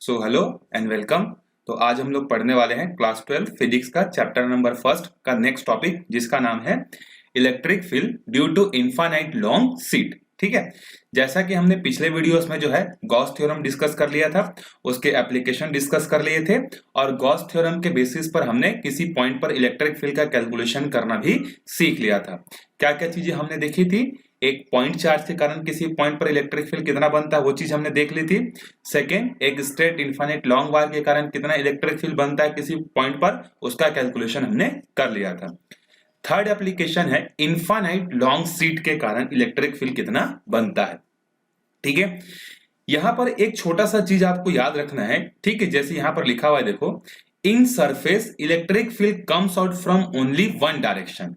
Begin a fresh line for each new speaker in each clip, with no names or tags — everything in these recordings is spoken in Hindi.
So hello and welcome. तो आज हम लोग पढ़ने वाले हैं क्लास 12 फिजिक्स का चैप्टर नंबर फर्स्ट का नेक्स्ट टॉपिक, जिसका नाम है electric field due to infinite long sheet. ठीक है, जैसा कि हमने पिछले वीडियोस में जो है गॉस थ्योरम डिस्कस कर लिया था, उसके एप्लीकेशन डिस्कस कर लिए थे और गॉस थ्योरम के बेसिस पर हमने किसी पॉइंट पर इलेक्ट्रिक फील्ड का कैलकुलेशन करना भी सीख लिया था। क्या क्या चीजें हमने देखी थी? एक पॉइंट चार्ज के कारण किसी पॉइंट पर इलेक्ट्रिक फील्ड कितना बनता है, वो चीज हमने देख ली थी। सेकेंड, एक स्ट्रेट इनफाइनाइट लॉन्ग वायर के कारण कितना इलेक्ट्रिक फील्ड बनता है किसी पॉइंट पर, उसका कैलकुलेशन हमने कर लिया था। थर्ड एप्लीकेशन है इनफाइनाइट लॉन्ग सीट के कारण इलेक्ट्रिक फील्ड कितना बनता है। ठीक है, यहां पर एक छोटा सा चीज आपको याद रखना है। ठीक है, जैसे यहां पर लिखा हुआ है, देखो, in surface electric field comes out from only one direction.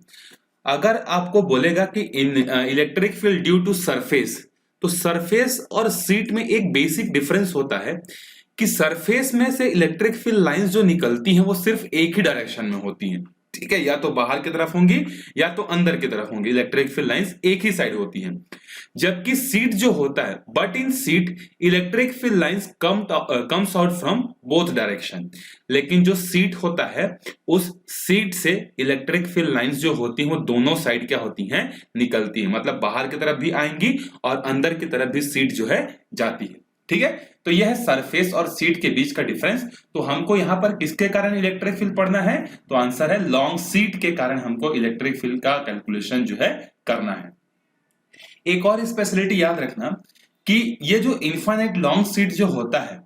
अगर आपको बोलेगा कि in electric field due to surface, तो सरफेस और सीट में एक बेसिक डिफरेंस होता है कि सरफेस में से इलेक्ट्रिक फील्ड लाइंस जो निकलती हैं वो सिर्फ एक ही डायरेक्शन में होती हैं। ठीक है, या तो बाहर की तरफ होंगी या तो अंदर की तरफ होंगी, इलेक्ट्रिक फील्ड लाइंस एक ही साइड होती हैं। जबकि सीट जो होता है, but in seat electric field lines comes out from both direction. लेकिन जो सीट होता है, उस सीट से इलेक्ट्रिक फील्ड लाइंस जो होती हैं वो दोनों साइड क्या होती हैं, निकलती हैं। मतलब बाहर की तरफ भी आएंगी और अंदर की तरफ भी सीट जो है जाती है। ठीक है, तो यह है सरफेस और सीट के बीच का डिफरेंस। तो हमको यहां पर किसके कारण इलेक्ट्रिक फील्ड पढ़ना है? तो आंसर है लॉन्ग सीट के कारण हमको इलेक्ट्रिक फील्ड का कैलकुलेशन जो है करना है। एक और स्पेशलिटी याद रखना कि ये जो इनफाइनाइट लॉन्ग सीट जो होता है,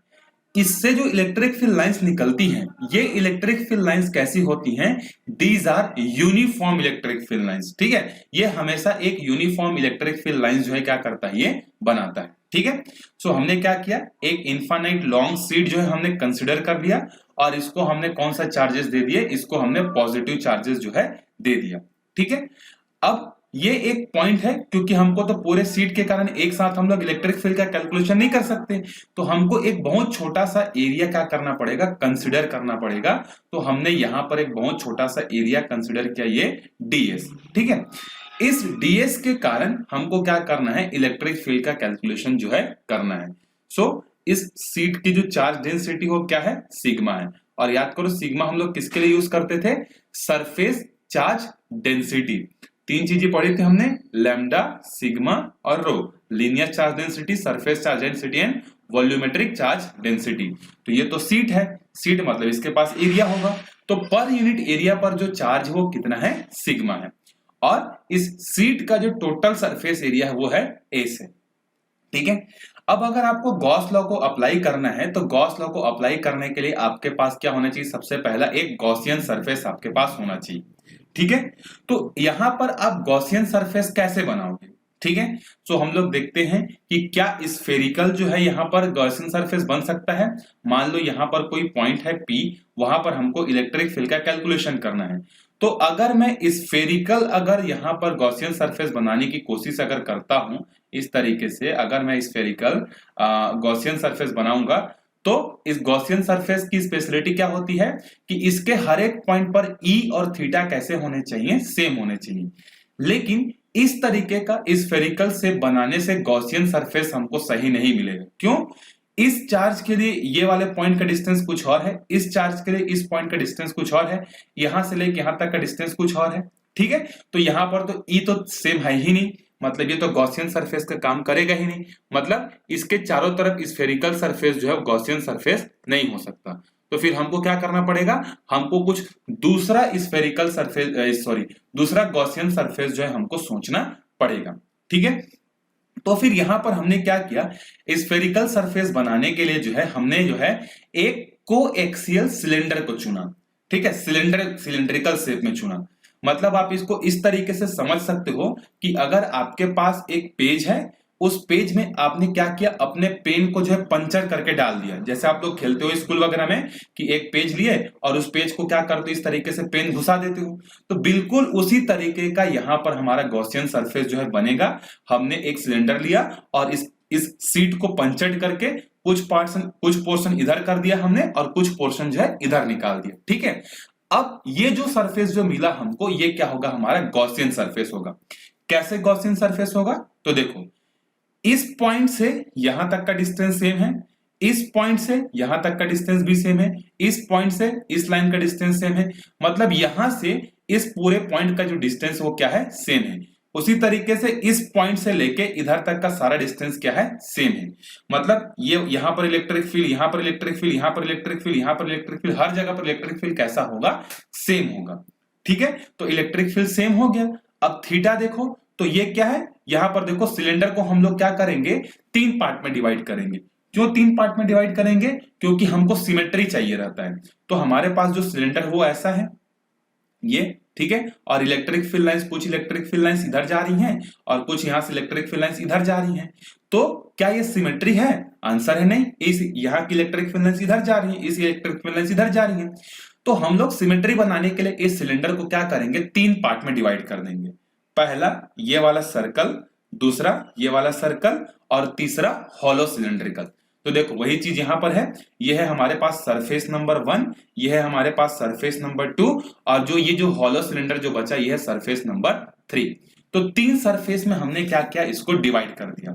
इससे जो इलेक्ट्रिक फील्ड लाइंस निकलती हैं, ये इलेक्ट्रिक फील्ड लाइंस कैसी होती हैं? These are uniform electric field lines. ठीक है, ये हमेशा एक यूनिफॉर्म इलेक्ट्रिक फील्ड लाइंस जो है क्या करता है, ये बनाता है। ठीक है, सो हमने क्या किया, एक इनफाइनाइट लॉन्ग सीट जो है हमने कंसिडर कर लिया और इसको हमने कौन सा चार्जेस दे दिए, इसको हमने पॉजिटिव चार्जेस जो है दे दिया। ठीक है, अब ये एक पॉइंट है, क्योंकि हमको तो पूरे सीट के कारण एक साथ हम लोग इलेक्ट्रिक फील्ड का कैलकुलेशन नहीं कर सकते, तो हमको एक बहुत छोटा सा एरिया क्या करना पड़ेगा, कंसिडर करना पड़ेगा। तो हमने यहां पर एक बहुत छोटा सा एरिया कंसिडर किया, ये डीएस। ठीक है, इस डीएस के कारण हमको क्या करना है, इलेक्ट्रिक फील्ड का कैलकुलेशन जो है करना है। सो इस सीट की जो चार्ज डेंसिटी हो क्या है, सिग्मा है। और याद करो, सिग्मा हम लोग किसके लिए यूज करते थे? Surface charge density. तीन चीजें पढ़ी थी हमने, लैम्डा, सिग्मा और rho. Linear charge density, surface charge density and volumetric charge density. तो ये तो सीट है, सीट मतलब इसके पास एरिया होगा, तो पर यूनिट एरिया पर जो चार्ज है वो कितना है, सिग्मा है। और इस सीट का जो टोटल सरफेस एरिया है वो है एस है। ठीक है, अब अगर आपको गॉस लॉ को अप्लाई करना है, तो गॉस लॉ को अप्लाई करने के लिए आपके पास क्या होना चाहिए? सबसे पहला एक गॉसियन सरफेस आपके पास होना चाहिए। ठीक है, तो यहां पर आप गॉसियन सरफेस कैसे बनाओगे? ठीक है, तो हम लोग देखते हैं कि क्या स्फेरिकल जो है यहां पर गॉसियन सरफेस बन सकता है। मान लो यहां पर कोई पॉइंट है P, वहां पर हमको इलेक्ट्रिक फील्ड का कैलकुलेशन करना है। तो अगर मैं स्फेरिकल अगर यहां पर गॉसियन सरफेस बनाने की कोशिश अगर करता हूं, इस तरीके से अगर मैं स्फेरिकल गॉसियन सरफेस बनाऊंगा, तो इस गॉसियन सरफेस की स्पेशलिटी क्या होती है कि इसके हर एक पॉइंट पर E और थीटा कैसे होने चाहिए, सेम होने चाहिए। लेकिन इस तरीके का स्फेरिकल से बनाने से गॉसियन सरफेस हमको सही नहीं मिलेगा। क्यों? इस चार्ज के लिए ये वाले पॉइंट का डिस्टेंस कुछ और है, इस चार्ज के लिए इस पॉइंट का डिस्टेंस कुछ और है, यहां से लेके यहां तक का डिस्टेंस कुछ और है। ठीक है, तो यहां पर तो E तो सेम है ही नहीं, मतलब ये तो गॉसियन सरफेस का काम करेगा ही नहीं। मतलब इसके चारों तरफ स्फेरिकल सरफेस जो है गॉसियन सरफेस नहीं हो सकता। तो फिर हमको क्या करना पड़ेगा, हमको कुछ दूसरा स्फेरिकल सरफेस दूसरा गॉसियन सरफेस जो है हमको सोचना पड़ेगा। ठीक है, तो फिर यहां पर हमने क्या किया, स्फेरिकल सरफेस बनाने के लिए जो है हमने जो है एक कोएक्सियल सिलेंडर को चुना। ठीक है, सिलेंड्रिकल शेप में चुना। मतलब आप इसको इस तरीके से समझ सकते हो कि अगर आपके पास एक पेज है, उस पेज में आपने क्या किया, अपने पेन को जो है पंचर करके डाल दिया। जैसे आप लोग खेलते हो स्कूल वगैरह में कि एक पेज लिए और उस पेज को क्या करते हो, इस तरीके से पेन घुसा देते हो। तो बिल्कुल उसी तरीके का यहां पर हमारा गॉसियन सरफेस जो है बनेगा। हमने एक सिलेंडर लिया और इस सीट को पंचर करके कुछ पोर्शन इधर कर दिया हमने और कुछ पोर्शन जो है इधर निकाल दिया। ठीक है, अब ये जो सरफेस जो मिला हमको, ये क्या होगा, हमारा गॉसियन सरफेस होगा। कैसे गॉसियन सरफेस होगा? तो देखो, इस पॉइंट से यहां तक का डिस्टेंस सेम है, इस पॉइंट से यहां तक का डिस्टेंस भी सेम है, इस पॉइंट से इस लाइन का डिस्टेंस सेम है, मतलब यहां से इस पूरे पॉइंट का जो डिस्टेंस वो क्या है, सेम है। उसी तरीके से इस पॉइंट से लेके इधर तक का सारा डिस्टेंस क्या है, सेम है। मतलब ये यहां पर इलेक्ट्रिक फील्ड, यहां पर इलेक्ट्रिक फील्ड, यहां पर इलेक्ट्रिक फील्ड, यहां पर इलेक्ट्रिक फील्ड, हर जगह पर इलेक्ट्रिक फील्ड कैसा होगा, सेम होगा। ठीक है, तो इलेक्ट्रिक फील्ड सेम हो गया। अब थीटा देखो, तो ये क्या है, यहां पर देखो सिलेंडर को हम लोग क्या करेंगे, 3 पार्ट में डिवाइड करेंगे। क्यों 3 पार्ट में डिवाइड करेंगे, क्योंकि हमको सिमेट्री चाहिए रहता है। तो हमारे पास जो सिलेंडर वो ऐसा है, ये ठीक है, और इलेक्ट्रिक फील्ड लाइंस, कुछ इलेक्ट्रिक फील्ड लाइंस इधर जा रही हैं और कुछ यहां से इलेक्ट्रिक फील्ड लाइंस इधर जा रही हैं। तो क्या ये सिमेट्री है, आंसर है नहीं। इस यहाँ की इलेक्ट्रिक फील्ड लाइंस इधर जा रही है, इस इलेक्ट्रिक फील्ड लाइंस इधर जा रही है। तो हम लोग सिमेट्री बनाने के लिए इस सिलेंडर को क्या करेंगे, 3 पार्ट में डिवाइड कर देंगे। पहला ये वाला सर्कल, दूसरा ये वाला सर्कल, और तीसरा हॉलो सिलेंड्रिकल। तो देखो वही चीज यहां पर है, ये है हमारे पास सरफेस नंबर 1, ये है हमारे पास सरफेस नंबर 2, और जो ये जो हॉलो सिलेंडर जो बचा ये है सरफेस नंबर 3। तो 3 सरफेस में हमने क्या किया, इसको डिवाइड कर दिया।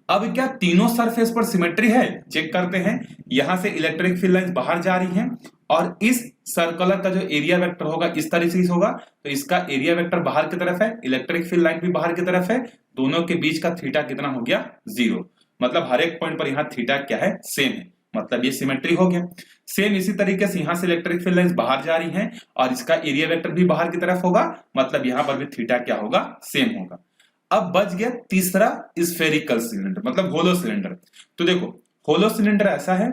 अब क्या तीनों सरफेस पर सिमेट्री है, चेक करते हैं। यहां से इलेक्ट्रिक फील्ड लाइंस बाहर जा रही हैं और इस सर्कुलर का जो एरिया वेक्टर होगा इस तरीके से होगा, तो इसका एरिया वेक्टर बाहर की तरफ है, इलेक्ट्रिक फील्ड लाइन भी बाहर की तरफ है, दोनों के बीच का थीटा कितना हो गया, 0। मतलब हर एक पॉइंट पर यहाँ थीटा क्या है, सेम है, मतलब ये सिमेट्री हो गया। सेम इसी तरीके से यहां से इलेक्ट्रिक फील्ड लाइंस बाहर जा रही हैं और इसका एरिया वेक्टर भी बाहर की तरफ होगा, मतलब यहां पर भी थीटा क्या होगा, सेम होगा। अब बच गया तीसरा स्फेरिकल सिलेंडर, मतलब होलो सिलेंडर। तो देखो होलो सिलेंडर ऐसा है,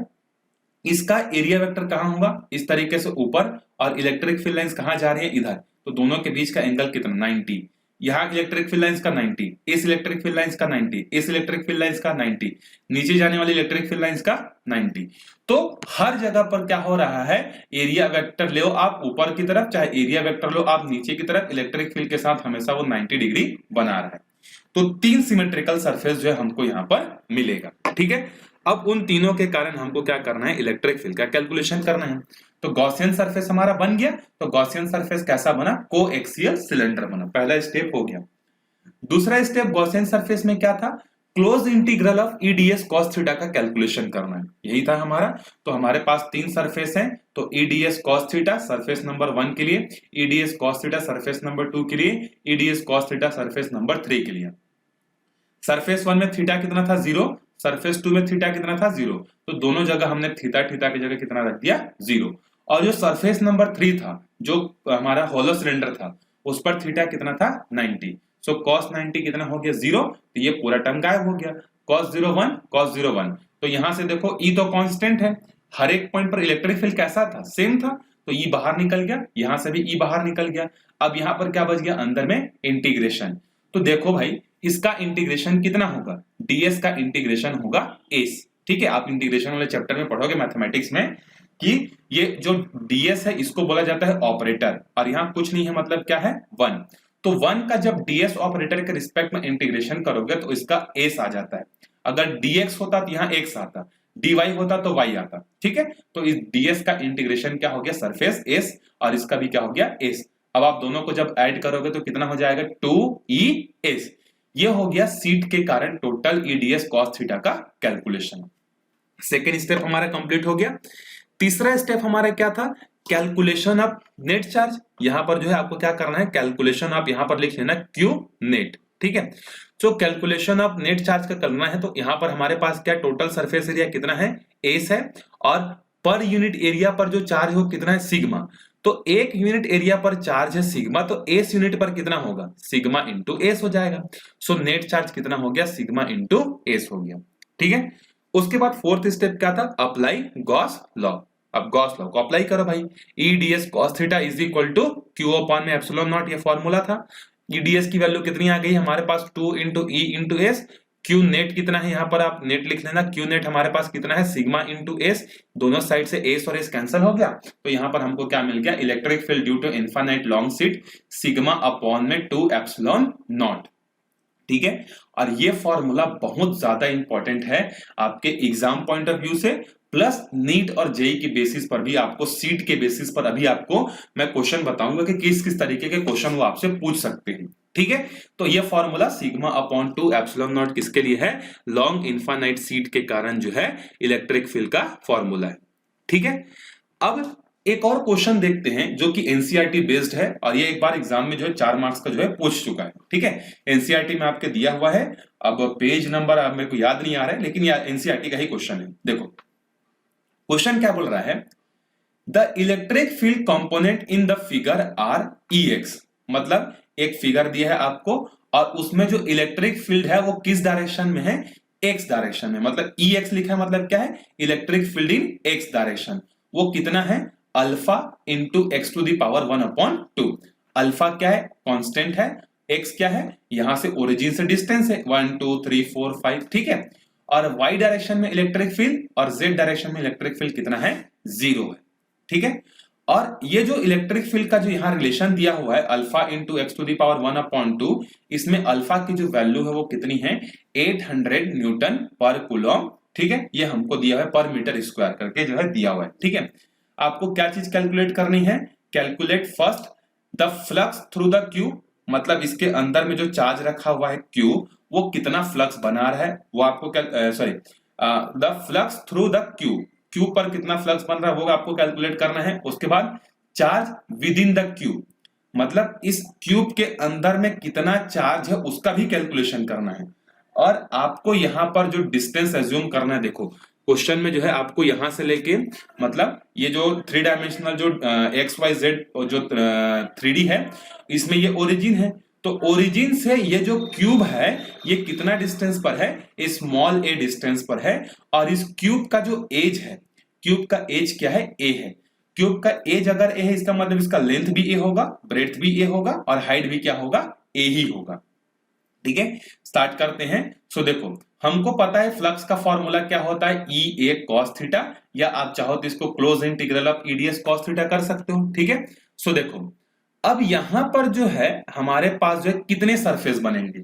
इसका एरिया वेक्टर कहां होगा, इस तरीके से ऊपर, और इलेक्ट्रिक फील्ड लाइंस कहां जा रही है, इधर। तो दोनों के बीच का एंगल कितना, 90। यहाँ इलेक्ट्रिक फील्ड लाइंस का 90, इस इलेक्ट्रिक फील्ड लाइंस का 90, इस इलेक्ट्रिक फील्ड लाइंस का 90, नीचे जाने वाली इलेक्ट्रिक फील्ड लाइंस का 90। तो हर जगह पर क्या हो रहा है, एरिया वेक्टर लो आप ऊपर की तरफ, चाहे एरिया वेक्टर लो आप नीचे की तरफ, इलेक्ट्रिक फील्ड के साथ हमेशा वो 90 डिग्री बना रहा है। तो 3 सिमेट्रिकल सरफेस जो है हमको यहां पर मिलेगा। ठीक है, अब उन तीनों के कारण हमको क्या करना है, इलेक्ट्रिक फील्ड का कैलकुलेशन करना है। तो गॉसियन सरफेस हमारा बन गया। तो गॉसियन सरफेस कैसा बना, कोएक्सियल सिलेंडर बना, पहला स्टेप हो गया। दूसरा स्टेप गॉसियन सरफेस में क्या था, close integral of EDS cos theta का कैलकुलेशन करना है, यही था हमारा। तो हमारे पास 3 सरफेस हैं, तो EDS cos theta surface number 1 के लिए, EDS cos theta surface number 2 के लिए, EDS cos theta surface number 3 के लिए। सरफेस 1 में थीटा कितना था, 0, सरफेस 2 में थीटा कितना था, 0। तो दोनों जगह हमने थीटा थीटा की जगह कितना रख दिया, 0। और जो सरफेस नंबर 3 था, जो हमारा होलो सिलेंडर था, उस पर थीटा कितना था, 90। सो cos 90 कितना हो गया, 0। तो ये पूरा टर्म गायब हो गया, cos 0 1, cos 0 1। तो यहां से देखो E तो कांस्टेंट है, हर एक पॉइंट पर इलेक्ट्रिक फील्ड कैसा था, सेम था, तो E बाहर निकल गया, यहां से भी E बाहर निकल गया। अब यहां पर क्या बच गया, अंदर में इंटीग्रेशन। तो देखो भाई इसका इंटीग्रेशन कितना होगा, ds का इंटीग्रेशन होगा s। ठीक है, आप इंटीग्रेशन वाले चैप्टर में पढ़ोगे मैथमेटिक्स में कि ये जो ds है इसको बोला जाता है ऑपरेटर, और यहाँ कुछ नहीं है, मतलब क्या है, 1। तो 1 का जब ds ऑपरेटर के रिस्पेक्ट में इंटीग्रेशन करोगे तो इसका s आ जाता है। अगर dx होता तो यहाँ x आता, dy होता तो y आता। ठीक है, तो इस ds का इंटीग्रेशन क्या हो गया, सरफेस s, और इसका भी क्या हो गया, s। अब आप दोनों को जब ऐड करोगे तो कितना हो जाएगा, 2es। ये हो गया सीट के कारण टोटल ईडीएस कॉस थीटा का कैलकुलेशन। सेकेंड स्टेप हमारा कंप्लीट हो गया। तीसरा स्टेप हमारा क्या था, कैलकुलेशन ऑफ नेट चार्ज। यहां पर जो है आपको क्या करना है, कैलकुलेशन ऑफ, यहां पर लिख लेना क्यू नेट। ठीक है, तो कैलकुलेशन ऑफ नेट चार्ज का करना है, तो यहां पर हमारे पास क्या, टोटल सरफेस एरिया कितना है, एस है, और पर यूनिट एरिया पर जो चार्ज हो कितना है, सिग्मा। तो 1 यूनिट एरिया पर चार्ज है सिग्मा, तो एस यूनिट पर कितना होगा, सिग्मा इंटू एस हो जाएगा। सो नेट चार्ज कितना हो गया, सिग्मा इंटू एस हो गया। ठीक है, उसके बाद फोर्थ स्टेप क्या था, अप्लाई गॉस लॉ। अब गॉस लॉ को अप्लाई करो भाई, EDS cos theta is equal to Q upon में एप्सिलॉन नॉट, ये फॉर्मूला था। ईडीएस की वैल्यू कितनी आ गई हमारे पास, 2 into E into S. Q net कितना है, यहां पर आप नेट लिख लेना, क्यू नेट हमारे पास कितना है, सिग्मा इंटू एस। दोनों साइड से एस और एस कैंसिल हो गया, तो यहां पर हमको क्या मिल गया, electric field due to infinite long sheet sigma upon में 2 एप्सिलॉन नॉट। ठीक है, और ये फॉर्मूला बहुत ज्यादा इंपॉर्टेंट है आपके एग्जाम पॉइंट ऑफ व्यू से, प्लस नीट और जेई की बेसिस पर भी, आपको सीट के बेसिस पर अभी आपको मैं क्वेश्चन बताऊंगा कि किस किस तरीके के क्वेश्चन वो आपसे पूछ सकते हैं। ठीक है। तो ये formula sigma upon 2 epsilon not किसके लिए है? लॉन्ग इनफाइनाइट सीट के कारण जो है इलेक्ट्रिक फील्ड का फॉर्मूला है। ठीक है। अब एक और क्वेश्चन देखते हैं जो कि एनसीईआरटी बेस्ड है और ये एक बार एग्जाम में जो है 4 मार्क्स का जो है पूछ चुका है। ठीक है, एनसीईआरटी में आपके दिया हुआ है। अब पेज नंबर अब मेरे को याद नहीं आ रहा है, लेकिन ये एनसीईआरटी का ही क्वेश्चन है। देखो क्वेश्चन क्या बोल रहा है, the electric field component in the figure R E x. मतलब एक फिगर दिया है आपको और उसमें जो इलेक्ट्रिक फील्ड है वो किस डायरेक्शन में है? एक्स डायरेक्शन में। मतलब ई एक्स लिखा है, मतलब क्या है? Electric field in X direction. वो कितना है? Alpha into X to the power 1/2। Alpha क्या है? कांस्टेंट है। एक्स क्या है? यहां से ओरिजिन से डिस्टेंस है 1 2 3 4 5। ठीक है। और वाई डायरेक्शन में इलेक्ट्रिक फील्ड और जेड डायरेक्शन में इलेक्ट्रिक फील्ड कितना है? 0 है। ठीक है। और ये जो इलेक्ट्रिक फील्ड का जो यहाँ रिलेशन दिया हुआ है alpha into X to the power 1/2, इसमें अल्फा की जो वैल्यू है वो कितनी है? 800 न्यूटन पर कूलम। ठीक है, ये हमको दिया हुआ है पर मीटर स्क्वायर करके जो है दिया हुआ है। ठीक है। आपको क्या चीज कैलकुलेट करनी है? Calculate first the flux through the cube. मतलब इसके अंदर में जो चार्ज रखा हुआ है क्यूब, वो कितना फ्लक्स बना रहा है वो आपको sorry the flux through the cube. Cube पर कितना फ्लक्स बन रहा है वो आपको कैलकुलेट करना है। उसके बाद charge with in the cube, मतलब इस क्यूब के अंदर में कितना चार्ज है उसका भी कैलकुलेशन करना है। और आपको यहां पर जो डिस्टेंस एज्यूम करना है, देखो क्वेश्चन में जो है आपको यहां से लेके मतलब ये जो 3 डायमेंशनल जो एक्स वाई जेड जो 3D है, इसमें ये ओरिजिन है। तो ओरिजिन से ये जो क्यूब है ये कितना डिस्टेंस पर है? स्मॉल ए डिस्टेंस पर है। और इस क्यूब का जो एज है, क्यूब का एज क्या है? ए है। क्यूब का एज अगर ए है, इसका मतलब इसका लेंथ भी ए होगा, ब्रेड्थ भी ए होगा और हाइट भी क्या होगा? ए ही होगा। ठीक है, स्टार्ट करते हैं। सो देखो हमको पता है फ्लक्स का फॉर्मूला क्या होता है? ई ए कॉस थीटा, या आप चाहो तो इसको close integral of EDS cos theta कर सकते हो। ठीक है। सो देखो अब यहां पर जो है हमारे पास जो है कितने सरफेस बनेंगे?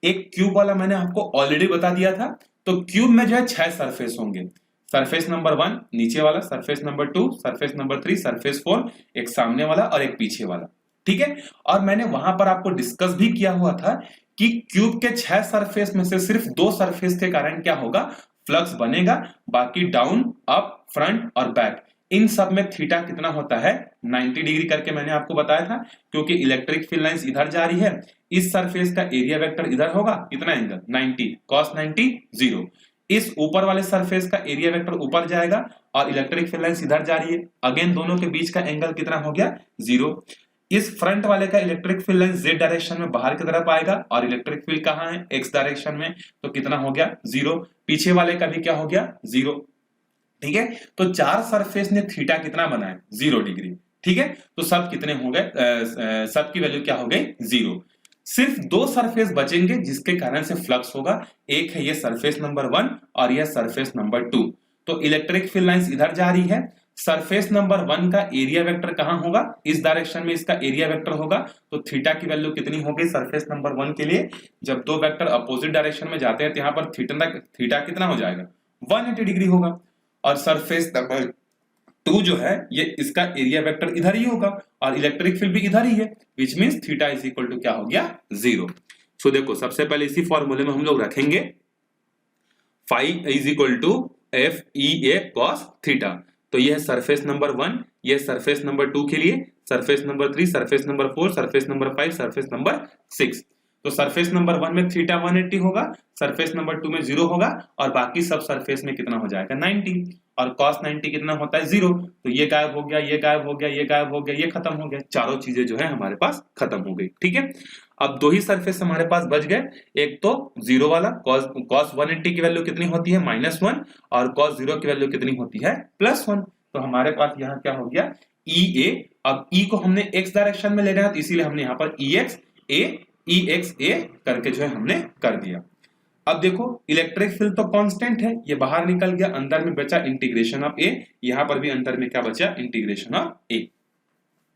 एक क्यूब वाला मैंने आपको ऑलरेडी बता दिया था। तो क्यूब में जो है 6 सरफेस होंगे। सरफेस नंबर 1 नीचे वाला, surface number 2, surface number 3, surface 4, एक सामने वाला और एक पीछे वाला। ठीक है। और मैंने वहां पर आपको डिस्कस भी किया हुआ था कि क्यूब के 6 सरफेस में से सिर्फ 2 सरफेस के कारण क्या होगा? फ्लक्स बनेगा। बाकी डाउन, अप, फ्रंट और बैक, इन सब में थीटा कितना होता है? 90 डिग्री करके मैंने आपको बताया था। क्योंकि इलेक्ट्रिक फील्ड लाइंस इधर जा रही है, इस सरफेस का एरिया वेक्टर इधर होगा, कितना एंगल? 90, cos 90 0। इस ऊपर वाले सरफेस का एरिया वेक्टर ऊपर जाएगा और इलेक्ट्रिक फील्ड लाइंस इधर जा रही है, अगेन दोनों के बीच का एंगल कितना हो गया? 0। इस फ्रंट वाले का electric field line Z direction में बाहर की तरफ आएगा और इलेक्ट्रिक फील्ड कहां है? एक्स डायरेक्शन में, तो कितना हो गया? 0। पीछे वाले का भी क्या हो गया? 0। ठीक है। तो 4 सरफेस ने थीटा कितना बनाया? 0 डिग्री। ठीक है। तो सब कितने हो गए? सब की वैल्यू क्या हो गई? 0। सिर्फ 2 सरफेस बचेंगे जिसके कारण से फ्लक्स होगा। एक है ये सरफेस नंबर 1 और यह सरफेस नंबर 2। तो इलेक्ट्रिक फील्ड लाइंस इधर जा रही है। सरफेस नंबर 1 का एरिया वेक्टर कहां होगा? इस डायरेक्शन में इसका एरिया वेक्टर होगा। तो थीटा की वैल्यू कितनी होगी सरफेस नंबर 1 के लिए? जब 2 वेक्टर अपोजिट डायरेक्शन में जाते हैं तो यहां पर थीटा कितना हो जाएगा? 180 डिग्री होगा। और सरफेस नंबर 2 जो है ये इसका एरिया वेक्टर इधर ही होगा और इलेक्ट्रिक फील्ड भी इधर ही है, which means theta is equal to क्या हो गया? 0। सो देखो सबसे पहले इसी फॉर्मूले में हम लोग रखेंगे phi is equal to F E A cos theta. तो यह है सरफेस नंबर 1, यह सरफेस नंबर 2 के लिए, surface number 3, surface number 4, surface number 5, surface number 6। तो सरफेस नंबर 1 में थीटा 180 होगा, सरफेस नंबर 2 में 0 होगा और बाकी सब सरफेस में कितना हो जाएगा? 90। और cos 90 कितना होता है? 0। तो ये गायब हो गया, ये गायब हो गया, ये गायब हो गया, ये खत्म हो गया। चारों चीजें जो है हमारे पास खत्म हो गई। ठीक है। अब 2 ही सरफेस हमारे पास बच गए। एक तो 0 वाला, cos 180 की वैल्यू कितनी होती है? -1 और cos 0 की वैल्यू कितनी होती है? +1। तो हमारे पास यहाँ क्या हो गया? ई ए। अब ई को हमने x डायरेक्शन में ले रहे हैं तो इसीलिए हमने यहाँ पर ई एक्स ए करके जो है हमने कर दिया। अब देखो इलेक्ट्रिक फील्ड तो कांस्टेंट है, ये बाहर निकल गया, अंदर में बचा इंटीग्रेशन ऑफ ए। यहां पर भी अंदर में क्या बचा? इंटीग्रेशन ऑफ ए।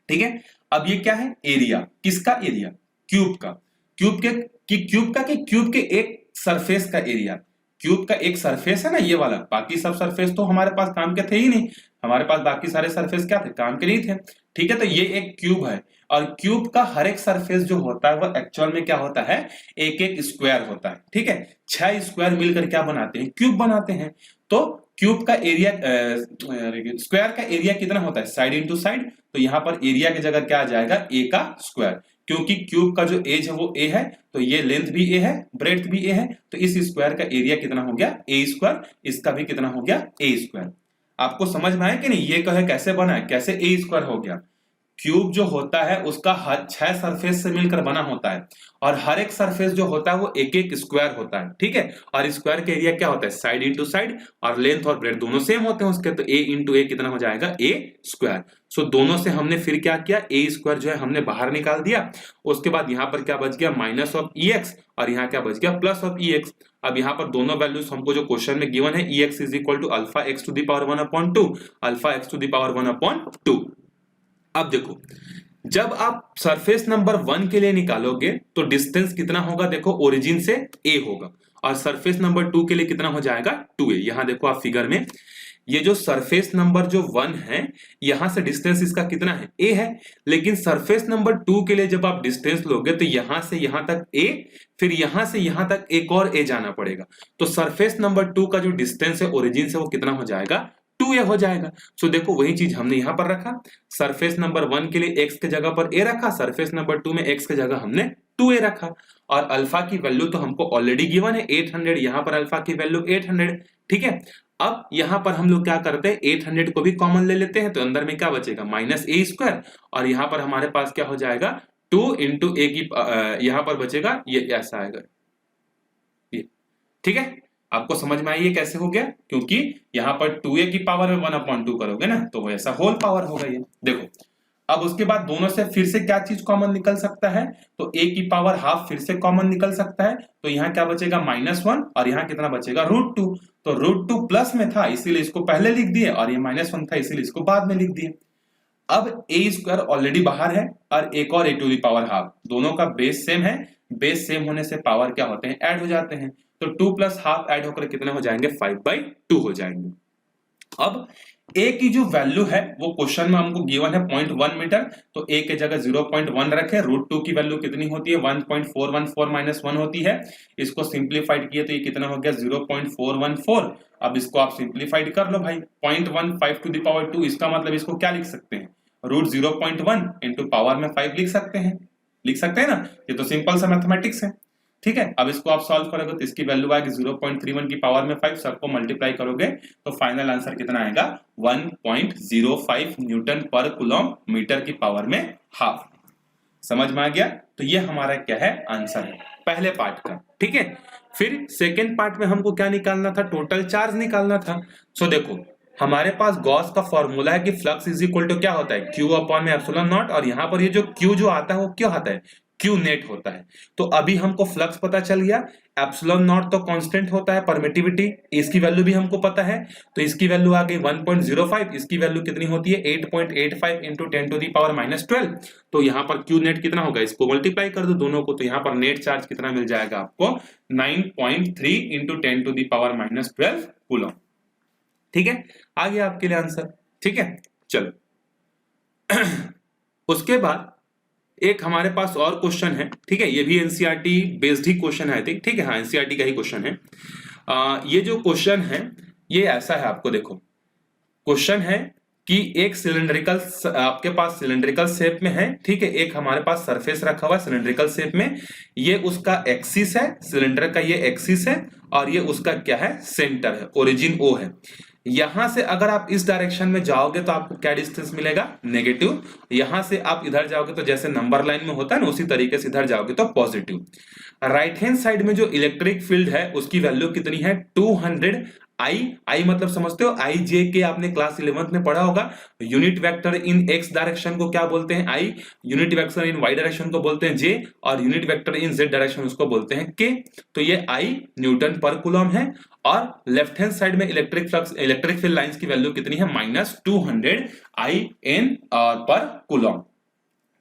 ठीक है। अब ये क्या है? एरिया। किसका एरिया? क्यूब का। क्यूब के एक सरफेस का एरिया। क्यूब का एक सरफेस है ना ये वाला, बाकी सब सरफेस तो हमारे पास काम के थे ही नहीं, हमारे पास बाकी सारे सरफेस क्या थे, काम के नहीं थे। ठीक है, तो ये एक क्यूब है और क्यूब का हर एक सरफेस जो होता है वो एक्चुअल में क्या होता है, एक एक स्क्वायर होता है। ठीक है, 6 स्क्वायर मिलकर क्या बनाते हैं, क्यूब बनाते हैं। तो क्यूब का एरिया, स्क्वायर का एरिया कितना होता है, साइड इंटू साइड, तो यहाँ पर एरिया की जगह क्या आ जाएगा, ए का स्क्वायर, क्योंकि क्यूब का जो एज है वो ए है, तो ये लेंथ भी ए है, ब्रेड्थ भी ए है, तो इस स्क्वायर का एरिया कितना हो गया, ए स्क्वायर, इसका भी कितना हो गया, ए स्क्वायर। आपको समझ में आया कि नहीं, ये कहे कैसे बना है, कैसे ए स्क्वायर हो गया। क्यूब जो होता है उसका हर 6 सरफेस से मिलकर बना होता है और हर एक सरफेस जो होता है वो एक एक स्क्वायर होता है। ठीक है, और स्क्वायर का एरिया क्या होता है, साइड इंटू साइड, और लेंथ और ब्रेड्थ दोनों सेम होते हैं उसके, तो ए इंटू ए कितना हो जाएगा, ए स्क्वायर। सो दोनों से हमने फिर क्या किया, ए स्क्वायर जो है हमने बाहर निकाल दिया, उसके बाद यहाँ पर क्या बच गया, माइनस ऑफ ई एक्स, और यहाँ क्या बच गया, प्लस ऑफ ई एक्स। अब यहाँ पर दोनों वैल्यूज हमको जो क्वेश्चन में गिवन है, E x is equal to alpha x to the power 1/2, alpha x to the power 1/2। अब देखो, जब आप सरफेस नंबर 1 के लिए निकालोगे तो डिस्टेंस कितना होगा, देखो ओरिजिन से a होगा, और सरफेस नंबर 2 के लिए कितना हो जाएगा, 2a। यहां देखो आप फिगर में, ये जो सरफेस नंबर जो 1 है, यहां से डिस्टेंस इसका कितना है, a है, लेकिन सरफेस नंबर 2 के लिए जब आप डिस्टेंस लोगे तो यहां से यहां तक a, फिर यहां से यहां तक एक और a जाना पड़ेगा, तो सरफेस नंबर 2 का जो डिस्टेंस है ओरिजिन से वो कितना हो जाएगा, 2a हो जाएगा। सो देखो वही चीज हमने यहां पर रखा, सरफेस नंबर 1 के लिए x के जगह पर a रखा, सरफेस नंबर 2 में x के जगह हमने 2a रखा, और अल्फा की वैल्यू तो हमको ऑलरेडी गिवन है 800, यहां पर अल्फा की वैल्यू 800। ठीक है, अब यहां पर हम लोग क्या करते हैं, 800 को भी कॉमन ले लेते हैं, तो अंदर में क्या बचेगा, माइनस ए स्क्वायर, और यहां पर हमारे पास क्या हो जाएगा, 2 इंटू ए की, यहां पर बचेगा, ये ऐसा आएगा। ठीक है, आपको समझ में आई ये कैसे हो गया, क्योंकि यहां पर 2a की पावर में 1/2 करोगे ना तो वो ऐसा होल पावर होगा ये। देखो, अब उसके बाद दोनों से फिर से क्या चीज कॉमन निकल सकता है, तो a की पावर हाफ फिर से कॉमन निकल सकता है, तो यहाँ क्या बचेगा, -1, और यहाँ कितना बचेगा, √2। तो √2 प्लस में था इसीलिए इसको पहले लिख दिए, और ये -1 था इसीलिए इसको बाद में लिख दिए। अब a स्क्वायर ऑलरेडी बाहर है और एक और a to the power half, दोनों का बेस सेम है, बेस सेम होने से पावर क्या होते हैं, ऐड हो जाते हैं, तो 2 प्लस हाफ ऐड होकर कितने हो जाएंगे, 5/2 हो जाएंगे। अब a की जो वैल्यू है वो क्वेश्चन में हमको गिवन है 0.1 मीटर, तो a के जगह 0.1 रखे, √2 की वैल्यू कितनी होती है, 1.414 - 1 होती है, इसको सिंप्लीफाइड किए तो ये कितना हो गया, 0.414। अब इसको आप सिंप्लीफाइड कर लो भाई, 0.15 टू द पावर 2, इसका मतलब इसको क्या लिख सकते हैं, √0.1 इंटू पावर में 5 लिख सकते हैं, ना, ये तो सिंपल सा मैथमेटिक्स है। ठीक है, अब इसको आप सॉल्व करोगे तो इसकी वैल्यू आएगी 0.31 की पावर में 5, सबको मल्टीप्लाई करोगे तो फाइनल आंसर कितना आएगा, 1.05 न्यूटन पर कूलम मीटर की पावर में हाफ। समझ में आ गया, तो ये हमारा क्या है, आंसर है पहले पार्ट का। ठीक है, फिर सेकेंड पार्ट में हमको क्या निकालना था, टोटल चार्ज निकालना था। सो देखो, हमारे पास गॉस का फॉर्मूला है कि फ्लक्स इज इक्वल टू क्या होता है, Q अपॉन में एप्सिलॉन नॉट, और यहाँ पर ये जो Q जो आता है वो क्या आता है, Q नेट होता है। तो अभी हमको फ्लक्स पता चल गया, एप्सिलॉन नॉट तो कांस्टेंट होता है, परमिटिविटी इसकी वैल्यू भी हमको पता है, तो इसकी वैल्यू आ गई 1.05, इसकी वैल्यू कितनी होती है, 8.85 इंटू 10 टू दी पावर -12। तो यहाँ पर Q नेट कितना होगा, इसको मल्टीप्लाई कर दो दोनों को, तो यहाँ पर नेट चार्ज कितना मिल जाएगा आपको, 9.3 into 10 to the power -12 coulomb. ठीक है, आ गया आपके लिए आंसर। ठीक है, चलो उसके बाद एक हमारे पास और क्वेश्चन है। ठीक है, ये भी एनसीईआरटी बेस्ड ही क्वेश्चन है, ठीक है, हाँ एनसीईआरटी का ही क्वेश्चन है। ये जो क्वेश्चन है ये ऐसा है, आपको देखो क्वेश्चन है कि एक सिलिंड्रिकल, आपके पास सिलिंड्रिकल शेप में है, ठीक है, एक हमारे पास सरफेस रखा हुआ है सिलिंड्रिकल शेप में, ये उसका एक्सिस है, सिलिंडर का ये एक्सिस है, और ये उसका क्या है, सेंटर है, ओरिजिन O है। यहां से अगर आप इस डायरेक्शन में जाओगे तो आपको क्या डिस्टेंस मिलेगा, नेगेटिव। यहां से आप इधर जाओगे तो जैसे नंबर लाइन में होता है ना, उसी तरीके से इधर जाओगे तो पॉजिटिव। राइट हैंड साइड में जो इलेक्ट्रिक फील्ड है उसकी वैल्यू कितनी है, 200 आई मतलब समझते हो, आई जे के आपने क्लास 11th में पढ़ा होगा। यूनिट वेक्टर इन एक्स डायरेक्शन को क्या बोलते हैं, आई, यूनिट वेक्टर इन वाई डायरेक्शन को बोलते हैं जे, और यूनिट वेक्टर इन जेड डायरेक्शन उसको बोलते हैं के। तो ये आई न्यूटन पर कूलम है, और लेफ्ट हैंड साइड में electric flux, electric field lines की वैल्यू कितनी है, -200 आई एन पर कूलम।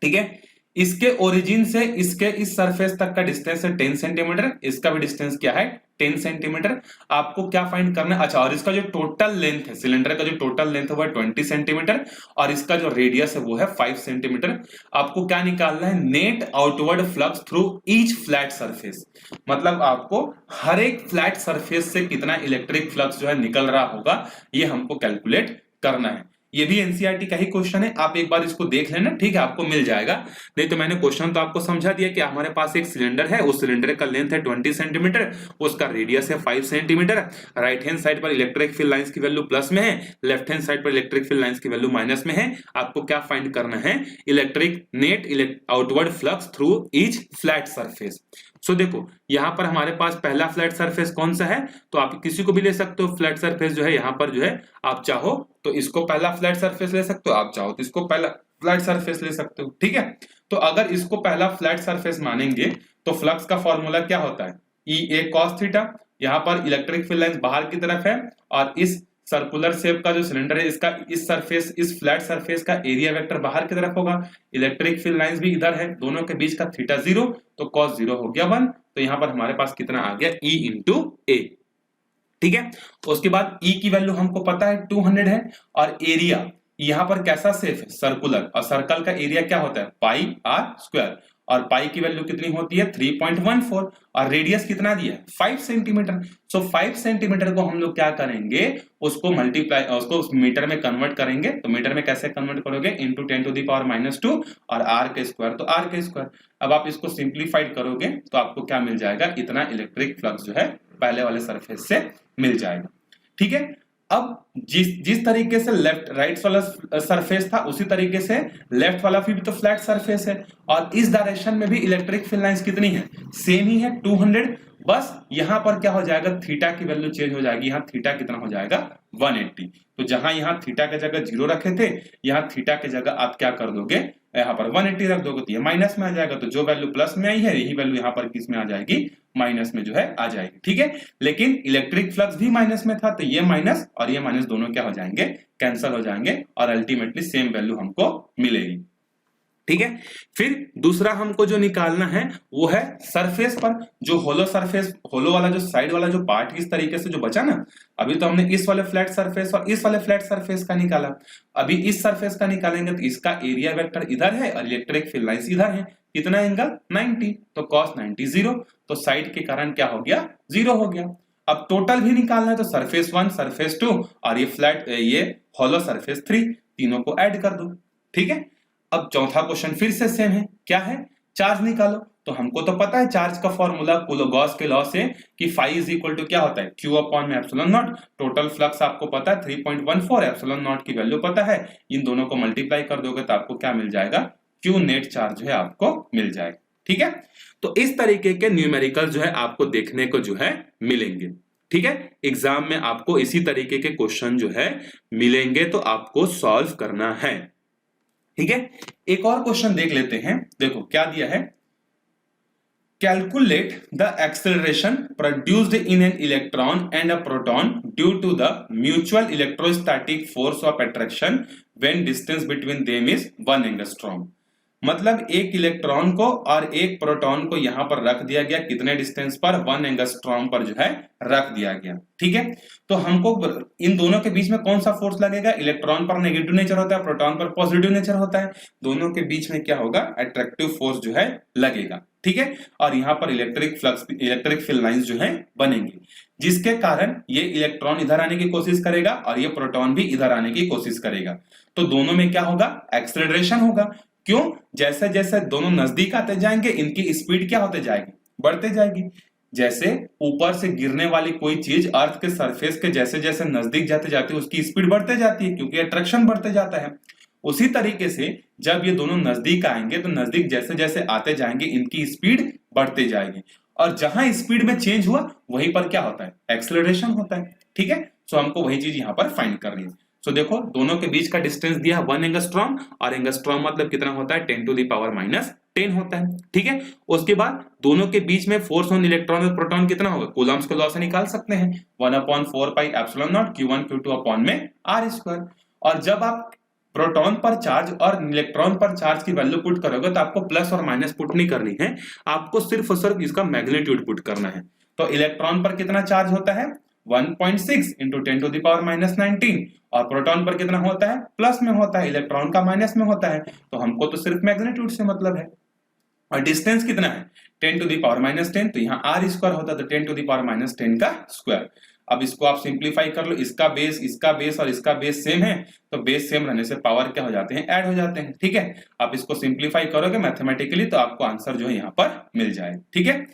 ठीक है, इसके ओरिजिन से इसके इस सरफेस तक का डिस्टेंस है 10 सेंटीमीटर, इसका भी डिस्टेंस क्या है 10 सेंटीमीटर। आपको क्या फाइंड करना है, अच्छा, और इसका जो टोटल लेंथ है, सिलेंडर का जो टोटल लेंथ है वो है 20 सेंटीमीटर और इसका जो रेडियस है वो है 5 सेंटीमीटर। आपको क्या निकालना है, net outward flux through each flat surface, मतलब आपको हर एक फ्लैट सरफेस से कितना इलेक्ट्रिक फ्लक्स जो है निकल रहा होगा ये हमको कैलकुलेट करना है। ये भी एनसीईआरटी का ही क्वेश्चन है, आप एक बार इसको देख लेना, ठीक है, आपको मिल जाएगा। नहीं तो मैंने क्वेश्चन तो आपको समझा दिया कि हमारे पास एक सिलेंडर है, उस सिलेंडर का लेंथ है 20 सेंटीमीटर, उसका रेडियस है 5 सेंटीमीटर। राइट हैंड साइड पर इलेक्ट्रिक फील्ड लाइंस की वैल्यू प्लस में है, लेफ्ट हैंड साइड पर इलेक्ट्रिक फील्ड लाइंस की वैल्यू माइनस में है। आपको क्या फाइंड करना है, electric net outward flux through each flat surface. So देखो यहां पर हमारे पास पहला फ्लैट सरफेस कौन सा है, तो आप किसी को भी ले सकते हो। फ्लैट सरफेस जो है यहाँ पर जो है आप चाहो तो इसको पहला फ्लैट सरफेस ले सकते हो, आप चाहो तो इसको पहला फ्लैट सरफेस ले सकते हो, ठीक है। तो अगर इसको पहला फ्लैट सरफेस मानेंगे तो फ्लक्स का फॉर्मूला क्या होता है, ई ए कॉस थीटा। यहाँ पर इलेक्ट्रिक फील्ड लाइंस बाहर की तरफ है और इस सर्कुलर शेप का जो सिलेंडर है इसका इस सरफेस, इस फ्लैट सरफेस का एरिया वेक्टर बाहर की तरफ होगा। इलेक्ट्रिक फील्ड लाइंस भी इधर है, दोनों के बीच का थीटा 0, तो cos 0 हो गया 1। तो यहाँ पर हमारे पास कितना आ गया, E इंटू ए, ठीक है। उसके बाद E की वैल्यू हमको पता है 200 है और एरिया यहाँ पर कैसा शेप है, सर्कुलर, और सर्कल का एरिया क्या होता है पाई आर स्क्वायर, और पाई की वैल्यू कितनी होती है 3.14 और रेडियस कितना दिया है 5 सेंटीमीटर। सो 5 सेंटीमीटर को हम लोग क्या करेंगे, उसको मल्टीप्लाई, उसको मीटर में कन्वर्ट करेंगे। तो मीटर में कैसे कन्वर्ट करोगे, इंटू 10⁻⁻2 और आर के स्क्वायर, तो आर के स्क्वायर। अब आप इसको सिंप्लीफाइड करोगे तो आपको क्या मिल जाएगा, इतना इलेक्ट्रिक फ्लक्स जो है पहले वाले सरफेस से मिल जाएगा, ठीक है। अब जिस तरीके से लेफ्ट राइट वाला सरफेस था उसी तरीके से लेफ्ट वाला भी तो फ्लैट सरफेस है और इस डायरेक्शन में भी इलेक्ट्रिक फील्ड लाइंस कितनी है, सेम ही है 200। बस यहां पर क्या हो जाएगा, थीटा की वैल्यू चेंज हो जाएगी, यहां थीटा कितना हो जाएगा 180। तो जहां यहां थीटा की जगह 0 रखे थे, यहां थीटा की जगह आप क्या कर दोगे, यहाँ पर 180 रख दोगे तो ये माइनस में आ जाएगा। तो जो वैल्यू प्लस में आई है यही वैल्यू यहाँ पर किस में आ जाएगी, माइनस में जो है आ जाएगी, ठीक है। लेकिन इलेक्ट्रिक फ्लक्स भी माइनस में था तो ये माइनस और ये माइनस दोनों क्या हो जाएंगे, कैंसिल हो जाएंगे और अल्टीमेटली सेम वैल्यू हमको मिलेगी, ठीक है। फिर दूसरा हमको जो निकालना है वो है सरफेस पर जो होलो सरफेस, होलो वाला जो साइड वाला जो पार्ट इस तरीके से जो बचा ना, अभी तो हमने इस वाले फ्लैट सरफेस और इस वाले फ्लैट सरफेस का निकाला, अभी इस सरफेस का निकालेंगे तो इसका एरिया वेक्टर इधर है और इलेक्ट्रिक फील्ड लाइंस इधर है, कितना एंगल 90, तो cos 90 0, तो साइड के कारण क्या हो गया 0 हो गया। अब टोटल भी निकालना है तो सरफेस 1 सरफेस 2 और ये फ्लैट ये होलो सरफेस 3, तीनों को ऐड कर दो, ठीक है। अब चौथा क्वेश्चन फिर से सेम है, क्या है, चार्ज निकालो। तो हमको तो पता है चार्ज का फॉर्मूला गॉस के लॉ से कि फाई इज इक्वल टू क्या होता है Q अपॉन में एप्सिलॉन नॉट। टोटल फ्लक्स आपको पता है 3.14, एप्सिलॉन नॉट की वैल्यू पता है, इन दोनों को मल्टीप्लाई कर दोगे तो आपको क्या मिल जाएगा, Q नेट चार्ज जो है आपको मिल जाएगा, ठीक है। तो इस तरीके के न्यूमेरिकल जो है आपको देखने को जो है मिलेंगे, ठीक है। एग्जाम में आपको इसी तरीके के क्वेश्चन जो है मिलेंगे तो आपको सॉल्व करना है, ठीक है। एक और क्वेश्चन देख लेते हैं, देखो क्या दिया है, calculate the acceleration produced in an electron and a proton due to the mutual electrostatic force of attraction when distance between them is 1 angstrom. मतलब एक इलेक्ट्रॉन को और एक प्रोटॉन को यहां पर रख दिया गया, कितने डिस्टेंस पर 1 एंगस्ट्रॉम पर जो है रख दिया गया, ठीक है। तो हमको इन दोनों के बीच में कौन सा फोर्स लगेगा, इलेक्ट्रॉन पर नेगेटिव नेचर होता है, प्रोटॉन पर पॉजिटिव नेचर होता है, दोनों के बीच में क्या होगा, अट्रैक्टिव फोर्स जो है लगेगा, ठीक है। और यहाँ पर electric flux, electric field lines जो है बनेंगी, जिसके कारण ये इलेक्ट्रॉन इधर आने की कोशिश करेगा और ये प्रोटॉन भी इधर आने की कोशिश करेगा। तो दोनों में क्या होगा, एक्सेलरेशन होगा। क्यों, जैसे जैसे दोनों नजदीक आते जाएंगे इनकी स्पीड क्या होते जाएगी, बढ़ते जाएगी। जैसे ऊपर से गिरने वाली कोई चीज अर्थ के सरफेस के जैसे जैसे नजदीक जाते जाते उसकी स्पीड बढ़ते जाती है क्योंकि अट्रैक्शन बढ़ते जाता है। उसी तरीके से जब ये दोनों नजदीक आएंगे तो नजदीक जैसे जैसे आते जाएंगे इनकी स्पीड बढ़ती जाएगी और जहां स्पीड में चेंज हुआ वहीं पर क्या होता है, एक्सेलरेशन होता है, ठीक है। सो हमको वही चीज यहाँ पर फाइंड करनी है। सो देखो दोनों के बीच का डिस्टेंस दिया 1 एंगस्ट्रॉम और एंगस्ट्रॉम मतलब कितना होता है 10⁻⁻10 होता है, ठीक है। उसके बाद दोनों के बीच में फोर्स ऑन इलेक्ट्रॉन और प्रोटॉन कितना होगा, कूलम्ब्स के लॉ से निकाल सकते हैं 1/4 pi epsilon not Q1 Q2 upon में R स्क्वायर। और जब आप प्रोटॉन पर चार्ज और इलेक्ट्रॉन पर चार्ज की वैल्यू पुट करोगे तो आपको प्लस और माइनस पुट नहीं करनी है, आपको सिर्फ और सिर्फ इसका मैग्नीट्यूड पुट करना है। तो इलेक्ट्रॉन पर कितना चार्ज होता है 1.6 इंटू 10⁻⁻19 और प्रोटॉन पर कितना होता है प्लस में होता है, इलेक्ट्रॉन का माइनस में होता है, तो हमको तो सिर्फ मैग्नीट्यूड से मतलब है। और डिस्टेंस कितना है 10⁻⁻10, तो यहाँ r स्क्वायर होता है तो 10⁻⁻10 का स्क्वायर। अब इसको आप सिंप्लीफाई कर लो, इसका बेस और इसका बेस सेम है, तो बेस सेम रहने से पावर क्या हो जाते हैं ऐड हो जाते हैं। ठीक है, आप इसको सिंप्लीफाई करोगे मैथमेटिकली तो आपको आंसर जो है यहाँ पर मिल जाएगा। ठीक है,